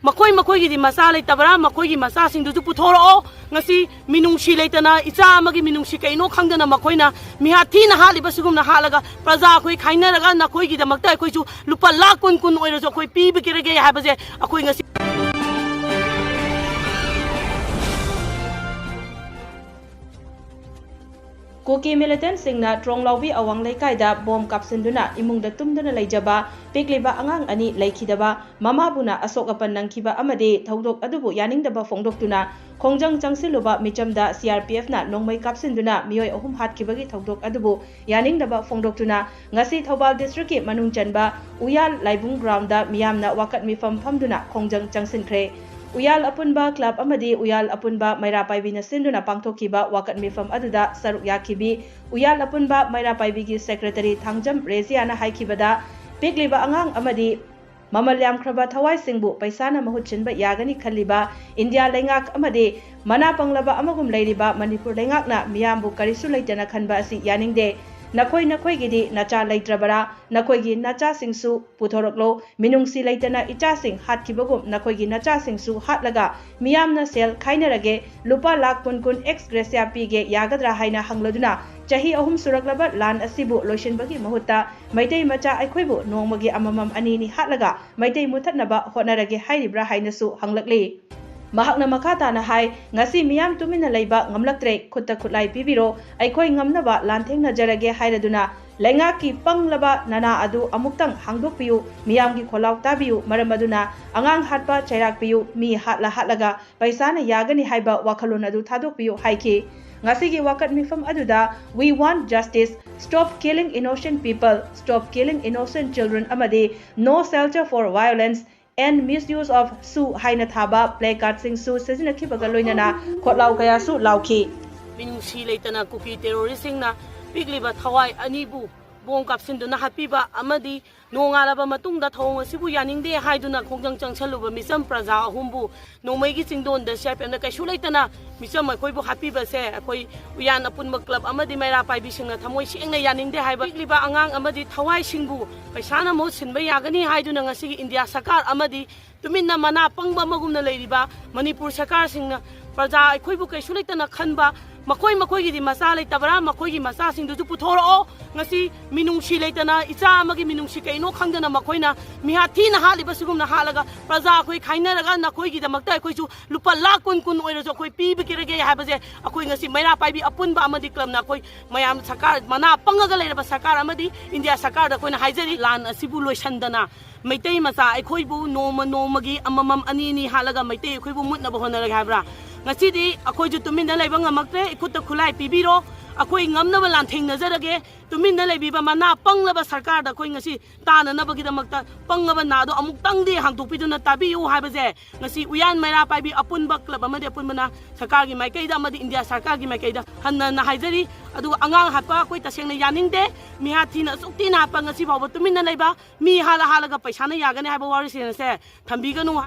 ꯃꯈꯣꯏꯒꯤꯗꯤ ꯃꯆꯥ ꯂꯩꯇꯕ꯭ꯔꯥ ꯃꯈꯣꯏꯒꯤ ꯃꯆꯥꯁꯤꯡꯗꯨꯁꯨ ꯄꯨꯊꯣꯔꯛꯑꯣ ꯉꯁꯤ ꯃꯤꯅꯨꯡꯁꯤ ꯂꯩꯇꯅ ꯏꯆꯥ ꯑꯃꯒꯤ ꯃꯤꯅꯨꯡꯁꯤ ꯀꯩꯅꯣ ꯈꯪꯗꯅ ꯃꯈꯣꯏꯅ ꯃꯤꯍꯥꯊꯤꯅ ꯍꯥꯠꯂꯤꯕ ꯁꯤꯒꯨꯝꯅ ꯍꯥꯠꯂꯒ ꯄ꯭ꯔꯖꯥ ꯑꯩꯈꯣꯏ ꯈꯥꯏꯅꯔꯒ ꯅꯈꯣꯏꯒꯤꯗꯃꯛꯇ ꯑꯩꯈꯣꯏꯁꯨ ꯂꯨꯄꯥ ꯂꯥꯛ ꯀꯨꯟ ꯑꯣꯏꯔꯁꯨ ꯑꯩꯈꯣꯏ ꯄꯤꯕꯤꯔꯒꯦ ꯍꯥꯏꯕꯁꯦ ꯑꯩꯈꯣꯏ ꯉꯁꯤ Kuki militant singna Tronglaobi awang leikaida bom kapsinduna imungda tumduna leijaba pikliba angang ani leikidaba mama buna asok apan nangkiba amade thaudok adubu yaningdaba fongdoktuna khongjang changsiluba michamda CRPF na nongmai kapsinduna miyoi ahum hatkibagi thaudok adubu yaningdaba fongdoktuna ngasi Thobal district ki manung chanba Uyal laibung ground da miyamna wakat mifam famduna khongjang changsinkre Uyal apunba club amadi Uyal apunba Maira Paibi na sinduna pangthokiba wakat mifam aduda saruk yakibi Uyal apunba Maira Paibi ki secretary Thangjam Reziana haikibada pikliba angang amadi mamalyam khraba thawai singbu paisana mahut chinba yagani khaliba India lengak amadi mana panglaba amagum leiriba Manipur lengakna miyambu karisu leitana khanba asi yaningde nakoi gidi nacha leitrabara nakoi gi nacha singsu puthoroklo minungsi leitana icha sing hatkibagum nakoi gi nacha singsu hatlaga miyamna sel khainarage lupa lakh kun ex gracia pige yagadra haina hangladuna chahi ahum suraklaba lan asibu loishinbagi mahutta maitai macha aikhoibu nongmagi amamam anini hatlaga maitai muthatnaba honarage hairibra hainasu hanglakli Mahakna makata na hai ngasi miyam tumina leiba ngamlaktre khutta khutlai pibiro aikoi ngamnaba lantheng na jarage hairaduna lenga ki panglaba nana adu amuktang hangdokpiu miyam ki kholau tabiu maramaduna angang hatpa chairak piu mi hatlaga paisana yagani haiba wakhalon adu thadokpiu haiki ngasi gi wakat mifam aduda we want justice stop killing innocent people stop killing innocent children amadi no shelter for violence and misuse of su haina thaba placard sing su sesina khibaga loinana khotlaw kaya su lauki minungsi leitana kuki terrorist singna pigliba thawai anibu bom kapsinduna hapiba amadi nongalaba matungda thawng asibu yaningde haiduna khongjang changsaluba misam praja ahumbu nomaigi chingdon da CRPF na kaisu leitana misam akoibu hapiba se akoi uyan apunba club amadi Maira Paibi singna thamoi singna yaningde haiba pigliba angang amadi thawai singbu paisana mo sinba yagani haiduna ngasi India sarkar amadi tuminna mana pangba magumna leiriba Manipur sarkar singna praja akoibu kaisu leitana khanba ꯃꯈꯣꯏꯒꯤꯗꯤ ꯃꯆꯥ ꯂꯩꯇꯕ꯭ꯔꯥ ꯃꯈꯣꯏꯒꯤ ꯃꯆꯥꯁꯤꯡꯗꯨꯁꯨ ꯄꯨꯊꯣꯔꯛꯑꯣ ꯉꯁꯤ ꯃꯤꯅꯨꯡꯁꯤ ꯂꯩꯇꯅ ꯏꯆꯥ ꯑꯃꯒꯤ ꯃꯤꯅꯨꯡꯁꯤ ꯀꯩꯅꯣ ꯈꯪꯗꯅ ꯃꯈꯣꯏꯅ ꯃꯤꯍꯥꯊꯤꯅ ꯍꯥꯠꯂꯤꯕ ꯁꯤꯒꯨꯝꯅ ꯍꯥꯠꯂꯒ ꯄ꯭ꯔꯖꯥ ꯑꯩꯈꯣꯏ ꯈꯥꯏꯅꯔꯒ ꯅꯈꯣꯏꯒꯤꯗꯃꯛꯇ ꯑꯩꯈꯣꯏꯁꯨ ꯂꯨꯄꯥ ꯂꯥꯛ ꯀꯨꯟ ꯑꯣꯏꯔꯁꯨ ꯑꯩꯈꯣꯏ ꯄꯤꯕꯤꯔꯒꯦ ꯍꯥꯏꯕꯁꯦ ꯑꯩꯈꯣꯏ ꯉꯁꯤ Maira Paibi ꯑꯄꯨꯟꯕ ꯑꯃꯗꯤ ꯀ꯭ꯂꯕꯅ ꯑꯩꯈꯣꯏ ꯃꯌꯥꯝ ꯁꯔꯀꯥꯔ ꯃꯅꯥ ꯄꯪꯉꯒ ꯂꯩꯔꯕ ꯁꯔꯀꯥꯔ ꯑꯃꯗꯤ ꯏꯟꯗꯤꯌꯥ ꯁꯔꯀꯥꯔꯗ ꯑꯩꯈꯣꯏꯅ ꯍꯥꯏꯖꯔꯤ ꯂꯥꯟ ꯑꯁꯤꯕꯨ ꯂꯣꯏꯁꯟꯗꯅ ꯃꯩꯇꯩ ꯃꯆꯥ ꯑꯩꯈꯣꯏꯕꯨ ꯅꯣꯡꯃꯒꯤ ꯑꯃꯃꯝ ꯑꯅꯤ ꯍꯥꯠꯂꯒ ꯃꯩꯇꯩ ꯑꯩꯈꯣꯏꯕꯨ ꯃꯨꯠꯅꯕ ꯍꯣꯠꯅꯔꯒꯦ ꯍꯥꯏꯕ꯭ꯔꯥ ngasi akhoi tuminda laiba ngamaktre ikutta khulai pibiro akhoi ngamnaba lanthengnajarage tuminda laibiba mana panglaba sarkar da khoi ngasi tananabagi damakta pangaba nado amuktangdi hangtokpiduna tabiu haibaje ngasi Uyan Maira Paibi apunba club amadi apunbana sarkar gi maikaida amadi India sarkar gi maikaida hanna na haijari adu angang hapa khoi tasengna yaningde mihathina suktina hapa ngasi bawa tuminda laiba mi halaga paisana yagane haiba wari se thambiganu